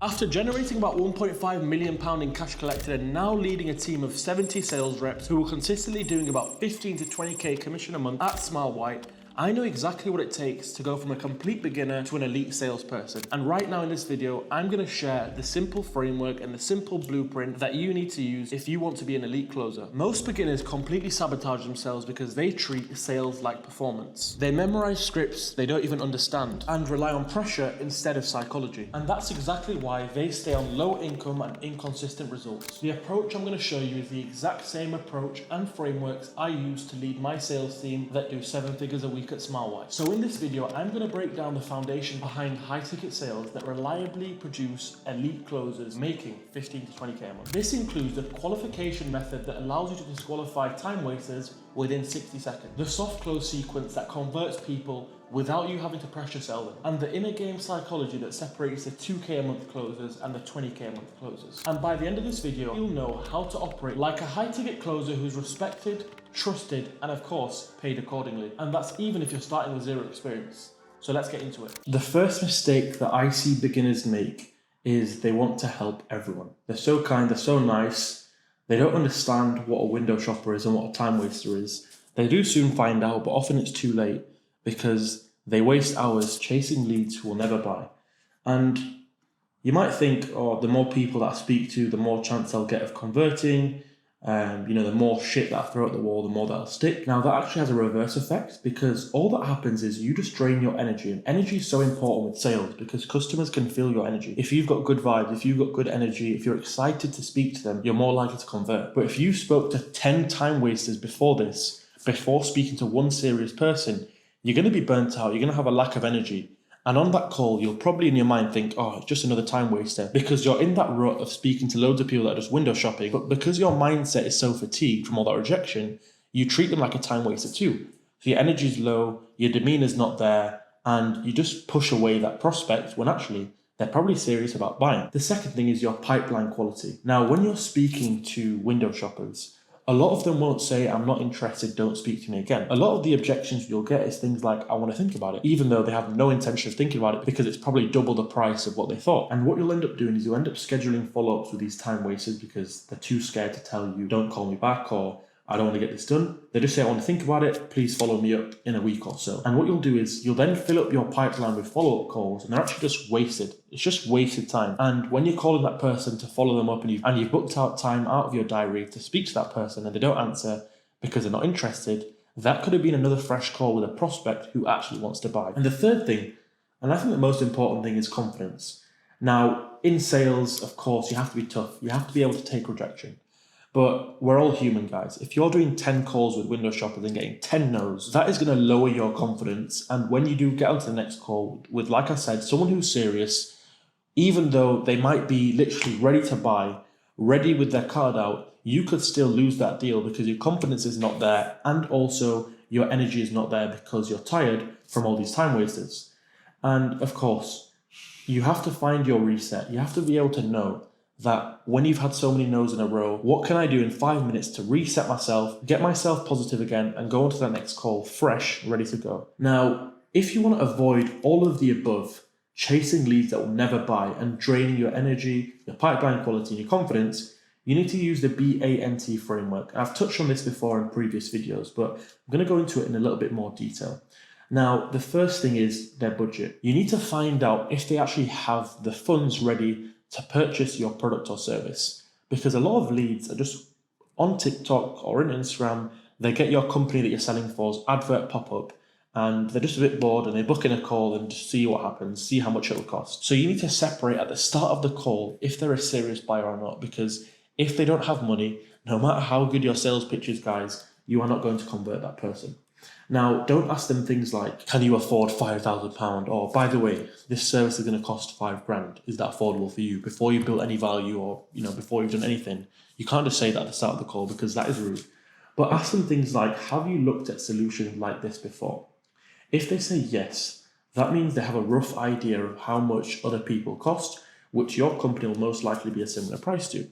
After generating about £1.5 million in cash collected and now leading a team of 70 sales reps who are consistently doing about 15 to 20k commission a month at Smile White, I know exactly what it takes to go from a complete beginner to an elite salesperson. And right now in this video, I'm going to share the simple framework and the simple blueprint that you need to use if you want to be an elite closer. Most beginners completely sabotage themselves because they treat sales like performance. They memorize scripts they don't even understand and rely on pressure instead of psychology. And that's exactly why they stay on low income and inconsistent results. The approach I'm going to show you is the exact same approach and frameworks I use to lead my sales team that do 7 figures a week at Smile White. So in this video, I'm going to break down the foundation behind high ticket sales that reliably produce elite closers making 15 to 20k a month. This includes the qualification method that allows you to disqualify time wasters within 60 seconds, the soft close sequence that converts people without you having to pressure sell them, and the inner game psychology that separates the 2k a month closers and the 20k a month closers. And by the end of this video, you'll know how to operate like a high ticket closer who's respected, trusted, and of course, paid accordingly. And that's even if you're starting with zero experience. So let's get into it. The first mistake that I see beginners make is they want to help everyone. They're so kind, they're so nice, they don't understand what a window shopper is and what a time waster is. They do soon find out, but often it's too late, because they waste hours chasing leads who will never buy. And you might think, oh, the more people that I speak to, the more chance I'll get of converting. The more shit that I throw at the wall, the more that'll stick. Now that actually has a reverse effect, because all that happens is you just drain your energy. And energy is so important with sales because customers can feel your energy. If you've got good vibes, if you've got good energy, if you're excited to speak to them, you're more likely to convert. But if you spoke to 10 time wasters before speaking to one serious person, you're going to be burnt out, you're going to have a lack of energy. And on that call, you'll probably in your mind think, oh, it's just another time waster, because you're in that rut of speaking to loads of people that are just window shopping. But because your mindset is so fatigued from all that rejection, you treat them like a time waster too. So your energy's low, your demeanor's not there, and you just push away that prospect when actually they're probably serious about buying. The second thing is your pipeline quality. Now, when you're speaking to window shoppers, a lot of them won't say, I'm not interested, don't speak to me again. A lot of the objections you'll get is things like, I want to think about it, even though they have no intention of thinking about it because it's probably double the price of what they thought. And what you'll end up doing is you'll end up scheduling follow-ups with these time wasters because they're too scared to tell you, don't call me back, or I don't want to get this done. They just say, I want to think about it, please follow me up in a week or so. And what you'll do is you'll then fill up your pipeline with follow-up calls, and they're actually just wasted. It's just wasted time. And when you're calling that person to follow them up and you've booked out time out of your diary to speak to that person and they don't answer because they're not interested, that could have been another fresh call with a prospect who actually wants to buy. And the third thing, and I think the most important thing, is confidence. Now, in sales, of course, you have to be tough. You have to be able to take rejection. But we're all human, guys. If you're doing 10 calls with window shoppers and getting 10 no's, that is going to lower your confidence. And when you do get onto the next call with, like I said, someone who's serious, even though they might be literally ready to buy, ready with their card out, you could still lose that deal because your confidence is not there, and also your energy is not there because you're tired from all these time wasters. And of course, you have to find your reset. You have to be able to know that when you've had so many no's in a row, what can I do in 5 minutes to reset myself, get myself positive again, and go on to that next call fresh, ready to go. Now, if you want to avoid all of the above, chasing leads that will never buy and draining your energy, your pipeline quality, and your confidence, you need to use the BANT framework. I've touched on this before in previous videos, but I'm going to go into it in a little bit more detail. Now, the first thing is their budget. You need to find out if they actually have the funds ready to purchase your product or service, because a lot of leads are just on TikTok or on Instagram. They get your company that you're selling for's advert pop up, and they're just a bit bored and they book in a call and just see what happens, see how much it'll cost. So you need to separate at the start of the call if they're a serious buyer or not, because if they don't have money, no matter how good your sales pitch is, guys, you are not going to convert that person. Now, don't ask them things like, can you afford £5,000? Or, by the way, this service is going to cost £5,000. Is that affordable for you? Before you build any value or, before you've done anything, you can't just say that at the start of the call because that is rude. But ask them things like, have you looked at solutions like this before? If they say yes, that means they have a rough idea of how much other people cost, which your company will most likely be a similar price to.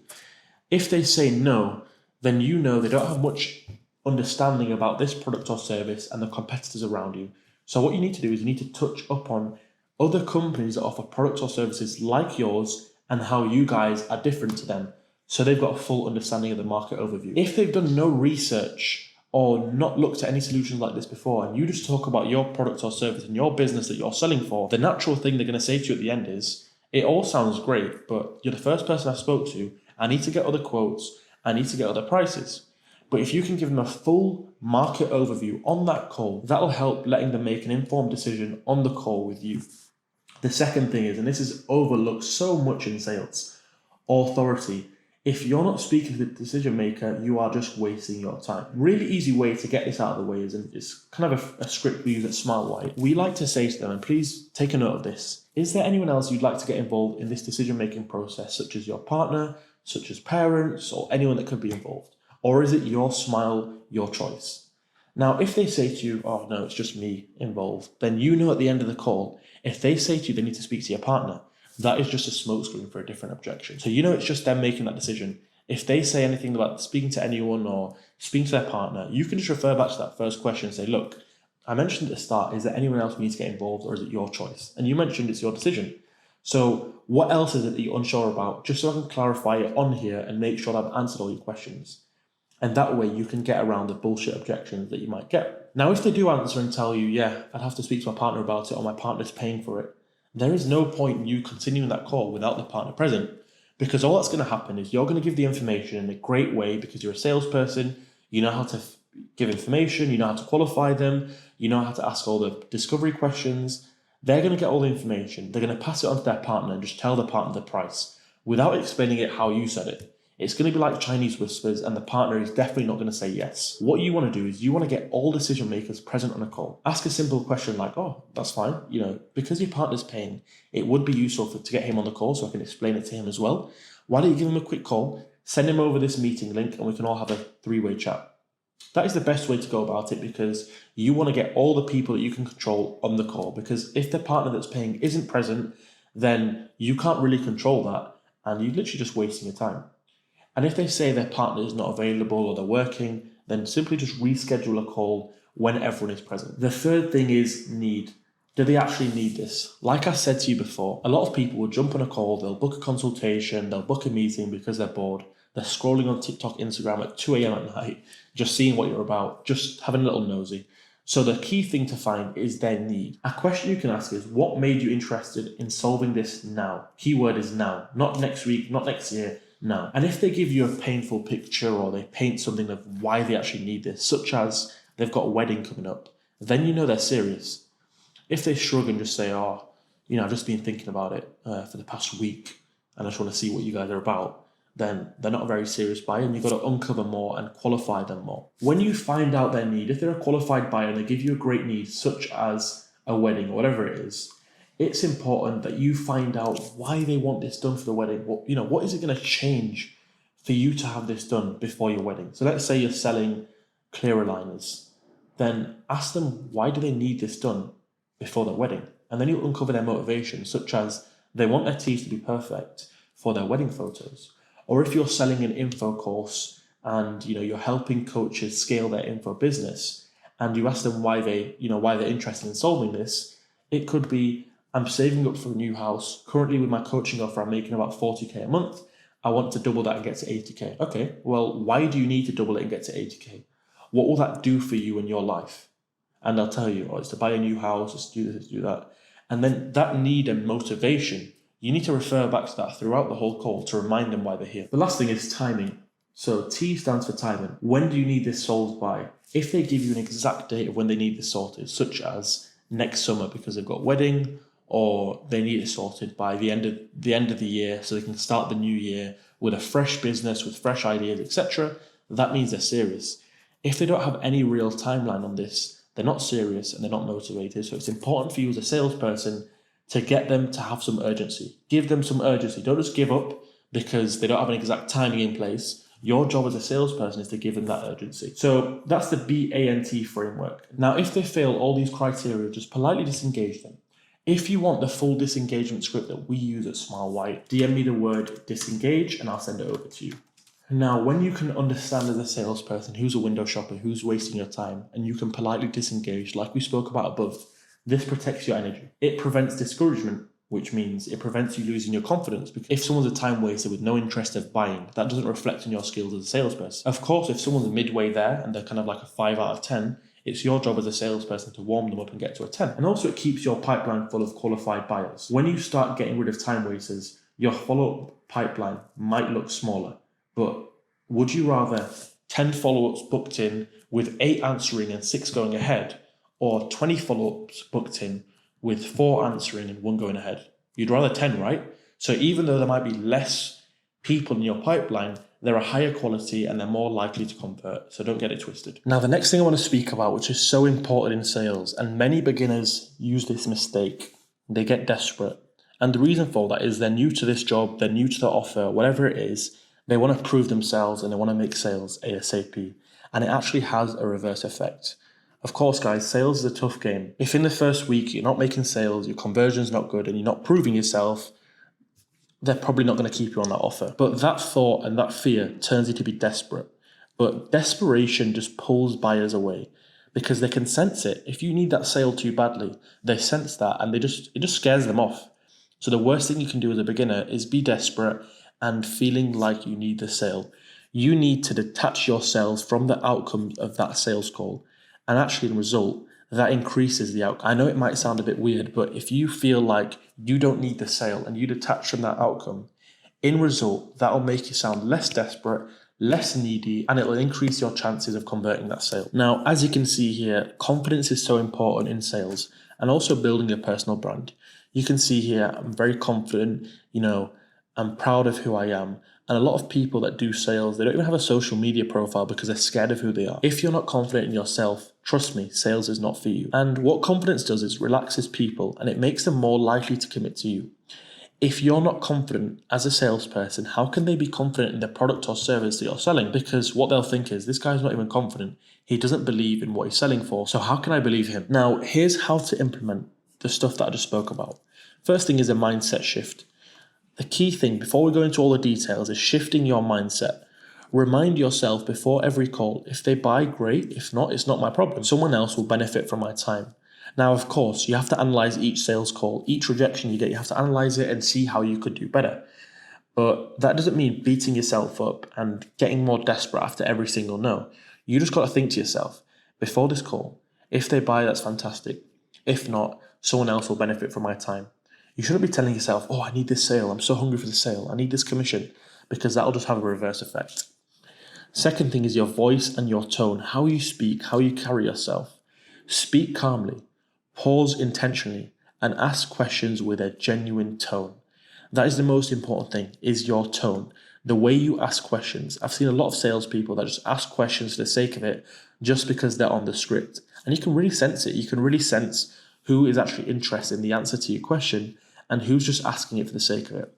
If they say no, then you know they don't have much understanding about this product or service and the competitors around you. So what you need to do is you need to touch upon other companies that offer products or services like yours and how you guys are different to them, so they've got a full understanding of the market overview. If they've done no research or not looked at any solutions like this before, and you just talk about your product or service and your business that you're selling for, the natural thing they're going to say to you at the end is, it all sounds great, but you're the first person I spoke to. I need to get other quotes. I need to get other prices. But if you can give them a full market overview on that call, that'll help letting them make an informed decision on the call with you. The second thing is, and this is overlooked so much in sales, authority. If you're not speaking to the decision maker, you are just wasting your time. Really easy way to get this out of the way is, and it's kind of a script we use at Smart White. We like to say to them, and please take a note of this, is there anyone else you'd like to get involved in this decision-making process, such as your partner, such as parents, or anyone that could be involved? Or is it your smile, your choice? Now, if they say to you, oh no, it's just me involved, then you know at the end of the call, if they say to you they need to speak to your partner, that is just a smokescreen for a different objection. So you know it's just them making that decision. If they say anything about speaking to anyone or speaking to their partner, you can just refer back to that first question and say, look, I mentioned at the start, is there anyone else who needs to get involved, or is it your choice? And you mentioned it's your decision. So what else is it that you're unsure about? Just so I can clarify it on here and make sure that I've answered all your questions. And that way you can get around the bullshit objections that you might get. Now, if they do answer and tell you, yeah, I'd have to speak to my partner about it, or my partner's paying for it, there is no point in you continuing that call without the partner present, because all that's going to happen is you're going to give the information in a great way because you're a salesperson, you know how to give information, you know how to qualify them, you know how to ask all the discovery questions. They're going to get all the information, they're going to pass it on to their partner and just tell the partner the price without explaining it how you said it. It's going to be like Chinese whispers, and the partner is definitely not going to say yes. What you want to do is you want to get all decision makers present on a call. Ask a simple question like, oh, that's fine. Because your partner's paying, it would be useful to get him on the call so I can explain it to him as well. Why don't you give him a quick call, send him over this meeting link, and we can all have a three-way chat. That is the best way to go about it, because you want to get all the people that you can control on the call, because if the partner that's paying isn't present, then you can't really control that, and you're literally just wasting your time. And if they say their partner is not available or they're working, then simply just reschedule a call when everyone is present. The third thing is need. Do they actually need this? Like I said to you before, a lot of people will jump on a call, they'll book a consultation, they'll book a meeting because they're bored. They're scrolling on TikTok, Instagram at 2 a.m. at night, just seeing what you're about, just having a little nosy. So the key thing to find is their need. A question you can ask is, what made you interested in solving this now? Keyword is now, not next week, not next year, now. And if they give you a painful picture or they paint something of why they actually need this, such as they've got a wedding coming up, then you know they're serious. If they shrug and just say, oh, I've just been thinking about it for the past week and I just want to see what you guys are about, then they're not a very serious buyer, and you've got to uncover more and qualify them more. When you find out their need, if they're a qualified buyer and they give you a great need, such as a wedding or whatever it is, it's important that you find out why they want this done for the wedding. What is it going to change for you to have this done before your wedding? So let's say you're selling clear aligners. Then ask them, why do they need this done before their wedding? And then you'll uncover their motivation, such as they want their teeth to be perfect for their wedding photos. Or if you're selling an info course and you're helping coaches scale their info business, and you ask them why they're interested in solving this, it could be, I'm saving up for a new house. Currently with my coaching offer, I'm making about 40k a month. I want to double that and get to 80k. Okay, well, why do you need to double it and get to 80k? What will that do for you in your life? And they'll tell you, it's to buy a new house, it's to do this, it's to do that. And then that need and motivation, you need to refer back to that throughout the whole call to remind them why they're here. The last thing is timing. So T stands for timing. When do you need this solved by? If they give you an exact date of when they need this sorted, such as next summer because they've got a wedding, or they need it sorted by the end of the year so they can start the new year with a fresh business, with fresh ideas, etc., that means they're serious. If they don't have any real timeline on this, they're not serious and they're not motivated. So it's important for you as a salesperson to get them to have some urgency. Give them some urgency. Don't just give up because they don't have an exact timing in place. Your job as a salesperson is to give them that urgency. So that's the BANT framework. Now, if they fail all these criteria, just politely disengage them. If you want the full disengagement script that we use at Smile White, DM me the word disengage and I'll send it over to you. Now, when you can understand as a salesperson who's a window shopper, who's wasting your time, and you can politely disengage, like we spoke about above, this protects your energy. It prevents discouragement. which means it prevents you losing your confidence. Because if someone's a time waster with no interest of buying, that doesn't reflect on your skills as a salesperson. Of course, if someone's midway there and they're kind of like a 5 out of 10, it's your job as a salesperson to warm them up and get to a 10. And also it keeps your pipeline full of qualified buyers. When you start getting rid of time wasters, your follow-up pipeline might look smaller, but would you rather 10 follow-ups booked in with 8 answering and 6 going ahead, or 20 follow-ups booked in with 4 answering and 1 going ahead? You'd rather 10, right? So even though there might be less people in your pipeline, they're a higher quality and they're more likely to convert. So don't get it twisted. Now, the next thing I want to speak about, which is so important in sales, and many beginners use this mistake, they get desperate. And the reason for that is they're new to this job, they're new to the offer, whatever it is, they want to prove themselves and they want to make sales ASAP. And it actually has a reverse effect. Of course, guys, sales is a tough game. If in the first week you're not making sales, your conversion's not good, and you're not proving yourself, they're probably not going to keep you on that offer. But that thought and that fear turns you to be desperate. But desperation just pulls buyers away because they can sense it. If you need that sale too badly, they sense that and it just scares them off. So the worst thing you can do as a beginner is be desperate and feeling like you need the sale. You need to detach yourselves from the outcome of that sales call. And actually, in result, that increases the outcome. I know it might sound a bit weird, but if you feel like you don't need the sale and you detach from that outcome, in result, that'll make you sound less desperate, less needy, and it'll increase your chances of converting that sale. Now, as you can see here, confidence is so important in sales and also building a personal brand. You can see here, I'm very confident, I'm proud of who I am. And a lot of people that do sales, they don't even have a social media profile because they're scared of who they are. If you're not confident in yourself, trust me, sales is not for you. And what confidence does is relaxes people and it makes them more likely to commit to you. If you're not confident as a salesperson, how can they be confident in the product or service that you're selling? Because what they'll think is, this guy's not even confident. He doesn't believe in what he's selling for. So how can I believe him? Now, here's how to implement the stuff that I just spoke about. First thing is a mindset shift. The key thing, before we go into all the details, is shifting your mindset. Remind yourself before every call, if they buy, great. If not, it's not my problem. Someone else will benefit from my time. Now, of course, you have to analyze each sales call, each rejection you get, you have to analyze it and see how you could do better. But that doesn't mean beating yourself up and getting more desperate after every single no. You just got to think to yourself, before this call, if they buy, that's fantastic. If not, someone else will benefit from my time. You shouldn't be telling yourself, oh, I need this sale. I'm so hungry for the sale. I need this commission, because that'll just have a reverse effect. Second thing is your voice and your tone, how you speak, how you carry yourself. Speak calmly, pause intentionally, and ask questions with a genuine tone. That is the most important thing, is your tone. The way you ask questions. I've seen a lot of salespeople that just ask questions for the sake of it, just because they're on the script. And you can really sense it. You can really sense who is actually interested in the answer to your question and who's just asking it for the sake of it.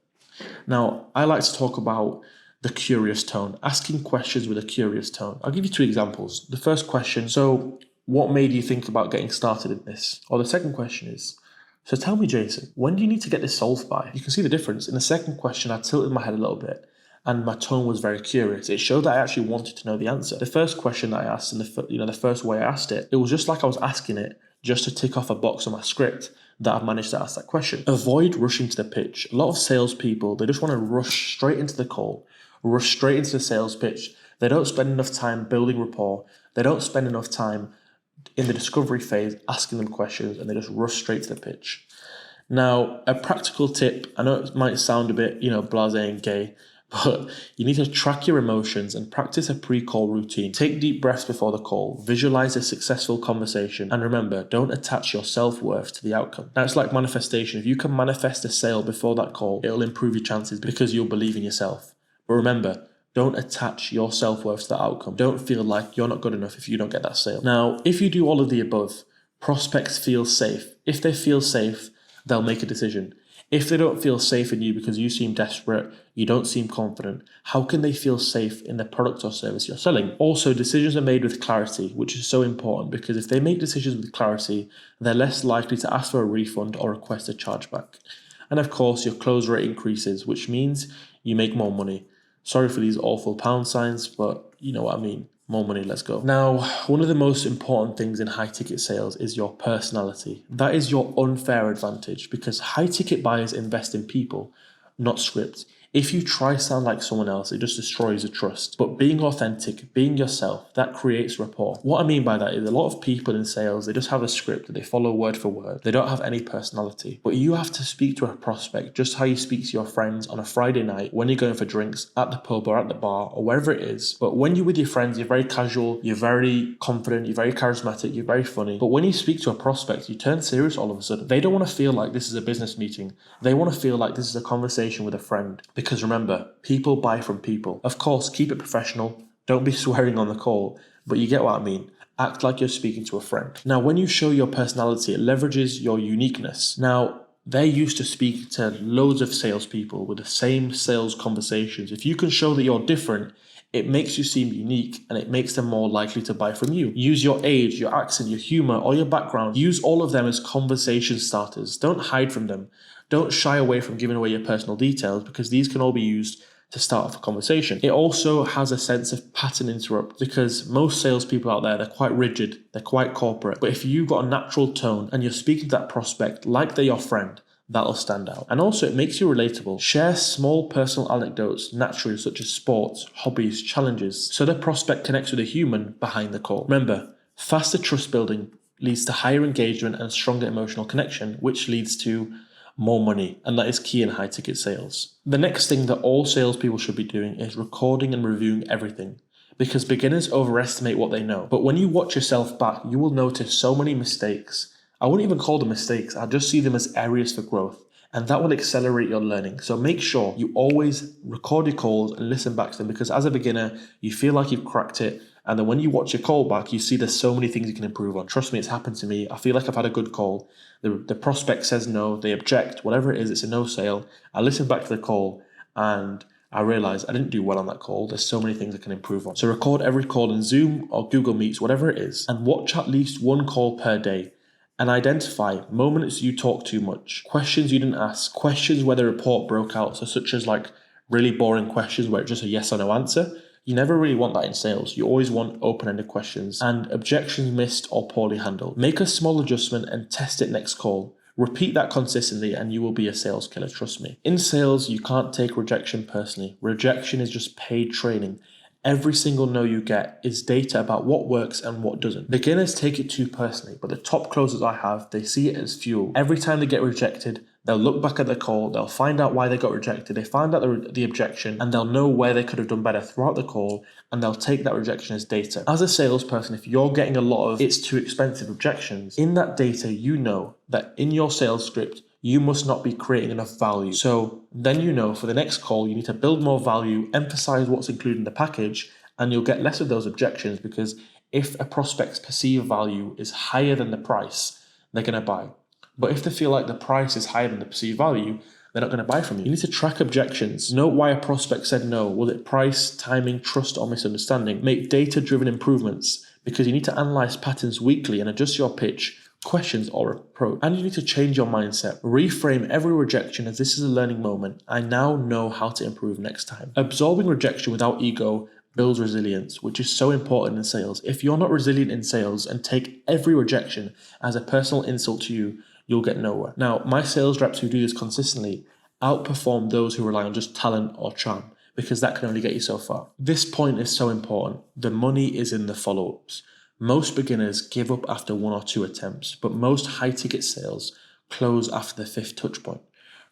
Now, I like to talk about the curious tone, asking questions with a curious tone. I'll give you 2 examples. The first question, so what made you think about getting started in this? Or the second question is, so tell me, Jason, when do you need to get this solved by? You can see the difference. In the second question, I tilted my head a little bit and my tone was very curious. It showed that I actually wanted to know the answer. The first question that I asked and the first way I asked it, it was just like I was asking it just to tick off a box on my script that I've managed to ask that question. Avoid rushing to the pitch. A lot of salespeople, they just want to rush straight into the call, rush straight into the sales pitch. They don't spend enough time building rapport. They don't spend enough time in the discovery phase asking them questions, and they just rush straight to the pitch. Now, a practical tip, I know it might sound a bit, blasé and gay, but you need to track your emotions and practice a pre-call routine. Take deep breaths before the call, visualize a successful conversation, and remember, don't attach your self-worth to the outcome. Now, it's like manifestation. If you can manifest a sale before that call, it'll improve your chances because you'll believe in yourself. But remember, don't attach your self-worth to the outcome. Don't feel like you're not good enough if you don't get that sale. Now, if you do all of the above, prospects feel safe. If they feel safe, they'll make a decision. If they don't feel safe in you because you seem desperate, you don't seem confident, how can they feel safe in the product or service you're selling? Also, decisions are made with clarity, which is so important, because if they make decisions with clarity, they're less likely to ask for a refund or request a chargeback. And of course, your close rate increases, which means you make more money. Sorry for these awful pound signs, but you know what I mean. more money, let's go. Now, one of the most important things in high ticket sales is your personality. That is your unfair advantage because high ticket buyers invest in people, not script. If you try to sound like someone else, it just destroys the trust. But being authentic, being yourself, that creates rapport. What I mean by that is a lot of people in sales, they just have a script that they follow word for word. They don't have any personality. But you have to speak to a prospect just how you speak to your friends on a Friday night when you're going for drinks at the pub or at the bar or wherever it is. But when you're with your friends, you're very casual, you're very confident, you're very charismatic, you're very funny. But when you speak to a prospect, you turn serious all of a sudden. They don't want to feel like this is a business meeting. They want to feel like this is a conversation with a friend. Because remember, people buy from people. Of course, keep it professional. Don't be swearing on the call, but you get what I mean. Act like you're speaking to a friend. Now, when you show your personality, it leverages your uniqueness. Now, they're used to speaking to loads of salespeople with the same sales conversations. If you can show that you're different, it makes you seem unique and it makes them more likely to buy from you. Use your age, your accent, your humor, or your background. Use all of them as conversation starters. Don't hide from them. Don't shy away from giving away your personal details because these can all be used to start off a conversation. It also has a sense of pattern interrupt because most salespeople out there, they're quite rigid, they're quite corporate. But if you've got a natural tone and you're speaking to that prospect like they're your friend, that'll stand out. And also it makes you relatable. Share small personal anecdotes naturally, such as sports, hobbies, challenges, so the prospect connects with a human behind the call. Remember, faster trust building leads to higher engagement and stronger emotional connection, which leads to more money, and that is key in high ticket sales. The next thing that all salespeople should be doing is recording and reviewing everything, because beginners overestimate what they know. But when you watch yourself back, you will notice so many mistakes. I wouldn't even call them mistakes, I just see them as areas for growth, and that will accelerate your learning. So make sure you always record your calls and listen back to them, because as a beginner, you feel like you've cracked it, and then when you watch your call back, you see there's so many things you can improve on. Trust me, it's happened to me. I feel like I've had a good call. The prospect says no, they object, whatever it is, it's a no sale. I listen back to the call and I realize I didn't do well on that call. There's so many things I can improve on. So record every call in Zoom or Google Meets, whatever it is, and watch at least one call per day. And identify moments you talk too much, questions you didn't ask, questions where the report broke out, so such as like really boring questions where it's just a yes or no answer. You never really want that in sales. You always want open-ended questions and objections missed or poorly handled. Make a small adjustment and test it next call. Repeat that consistently and you will be a sales killer, trust me. In sales, you can't take rejection personally. Rejection is just paid training. Every single no you get is data about what works and what doesn't. Beginners take it too personally, but the top closers I have, they see it as fuel. Every time they get rejected, they'll look back at the call, they'll find out why they got rejected, they find out the objection, and they'll know where they could have done better throughout the call, and they'll take that rejection as data. As a salesperson, if you're getting a lot of it's too expensive objections, in that data you know that in your sales script, you must not be creating enough value. So then you know for the next call, you need to build more value, emphasize what's included in the package, and you'll get less of those objections because if a prospect's perceived value is higher than the price, they're going to buy. But if they feel like the price is higher than the perceived value, they're not going to buy from you. You need to track objections. Note why a prospect said no. Was it price, timing, trust, or misunderstanding? Make data-driven improvements because you need to analyze patterns weekly and adjust your pitch, questions, or approach. And you need to change your mindset. Reframe every rejection as this is a learning moment. I now know how to improve next time. Absorbing rejection without ego builds resilience, which is so important in sales. If you're not resilient in sales and take every rejection as a personal insult to you, you'll get nowhere. Now, my sales reps who do this consistently outperform those who rely on just talent or charm, because that can only get you so far. This point is so important. The money is in the follow-ups. Most beginners give up after 1 or 2 attempts, but most high-ticket sales close after the 5th touch point.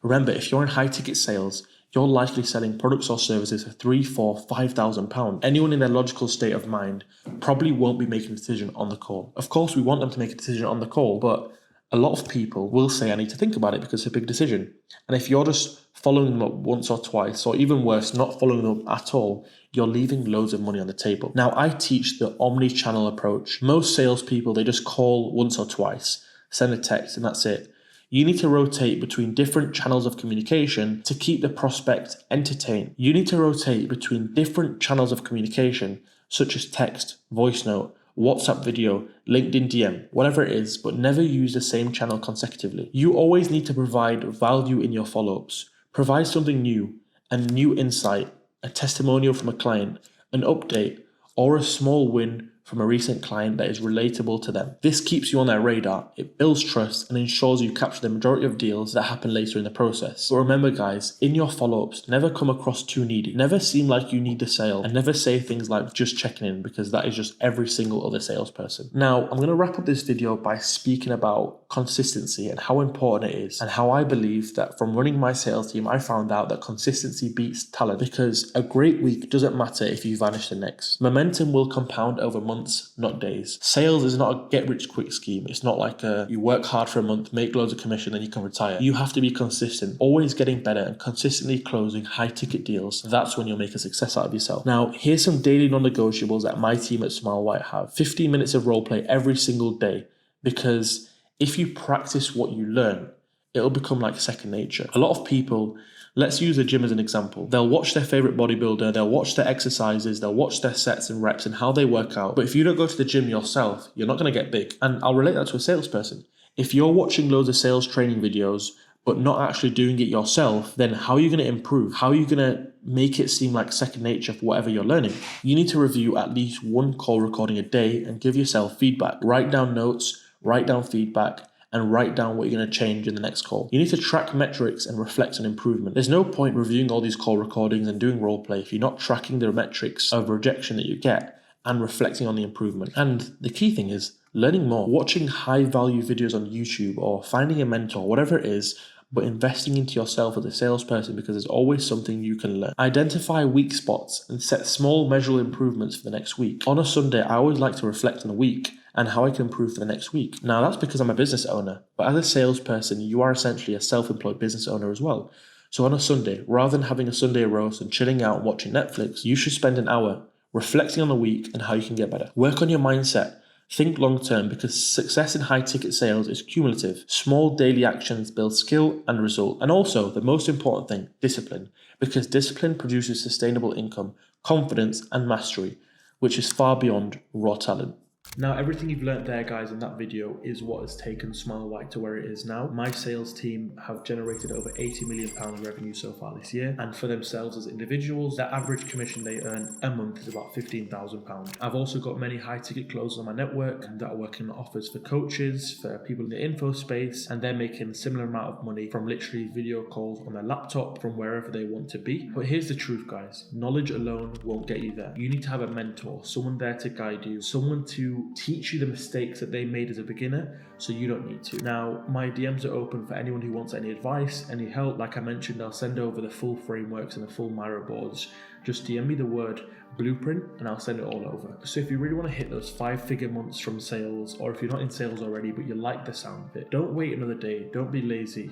Remember, if you're in high-ticket sales, you're likely selling products or services for £3,000, £4,000, £5,000. Anyone in their logical state of mind probably won't be making a decision on the call. Of course, we want them to make a decision on the call, but a lot of people will say, I need to think about it because it's a big decision. And if you're just following them up once or twice, or even worse, not following them up at all, you're leaving loads of money on the table. Now, I teach the omni-channel approach. Most salespeople, they just call once or twice, send a text, and that's it. You need to rotate between different channels of communication to keep the prospect entertained. You need to rotate between different channels of communication, such as text, voice note, WhatsApp video, LinkedIn DM, whatever it is, but never use the same channel consecutively. You always need to provide value in your follow-ups. Provide something new, a new insight, a testimonial from a client, an update, or a small win from a recent client that is relatable to them. This keeps you on their radar, it builds trust, and ensures you capture the majority of deals that happen later in the process. But remember guys, in your follow-ups, never come across too needy. Never seem like you need the sale, and never say things like just checking in, because that is just every single other salesperson. Now, I'm going to wrap up this video by speaking about consistency and how important it is, and how I believe that from running my sales team, I found out that consistency beats talent, because a great week doesn't matter if you vanish the next. Momentum will compound over months, not days. Sales is not a get-rich-quick scheme. It's not like you work hard for a month, make loads of commission, then you can retire. You have to be consistent, always getting better and consistently closing high-ticket deals. That's when you'll make a success out of yourself. Now, here's some daily non-negotiables that my team at Smile White have. 15 minutes of role play every single day, because if you practice what you learn, it'll become like second nature. A lot of people, let's use the gym as an example. They'll watch their favorite bodybuilder, they'll watch their exercises, they'll watch their sets and reps and how they work out. But if you don't go to the gym yourself, you're not going to get big. And I'll relate that to a salesperson. If you're watching loads of sales training videos, but not actually doing it yourself, then how are you going to improve? How are you going to make it seem like second nature for whatever you're learning? You need to review at least one call recording a day and give yourself feedback. Write down notes, write down feedback, and write down what you're going to change in the next call. You need to track metrics and reflect on improvement. There's no point reviewing all these call recordings and doing role play if you're not tracking the metrics of rejection that you get and reflecting on the improvement. And the key thing is learning more, watching high value videos on YouTube or finding a mentor, whatever it is, but investing into yourself as a salesperson, because there's always something you can learn. Identify weak spots and set small measurable improvements for the next week. On a Sunday, I always like to reflect on the week and how I can improve for the next week. Now, that's because I'm a business owner, but as a salesperson, you are essentially a self-employed business owner as well. So on a Sunday, rather than having a Sunday roast and chilling out and watching Netflix, you should spend an hour reflecting on the week and how you can get better. Work on your mindset. Think long term, because success in high ticket sales is cumulative. Small daily actions build skill and result. And also, the most important thing, discipline, because discipline produces sustainable income, confidence, and mastery, which is far beyond raw talent. Now, everything you've learned there, guys, in that video is what has taken Smile White to where it is now. My sales team have generated over £80 million revenue so far this year, and for themselves as individuals, their average commission they earn a month is about £15,000. I've also got many high-ticket closers on my network that are working on offers for coaches, for people in the info space, and they're making a similar amount of money from literally video calls on their laptop from wherever they want to be. But here's the truth, guys. Knowledge alone won't get you there. You need to have a mentor, someone there to guide you, someone to teach you the mistakes that they made as a beginner, so you don't need to. Now, my DMs are open for anyone who wants any advice, any help. Like I mentioned, I'll send over the full frameworks and the full Miro boards. Just DM me the word blueprint and I'll send it all over. So if you really want to hit those 5-figure months from sales, or if you're not in sales already but you like the sound of it, don't wait another day. Don't be lazy.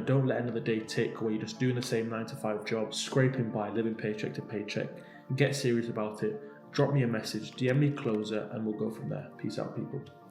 Don't let another day tick where you're just doing the same 9-to-5 job, scraping by, living paycheck to paycheck. Get serious about it. Drop me a message, DM me closer, and we'll go from there. Peace out, people.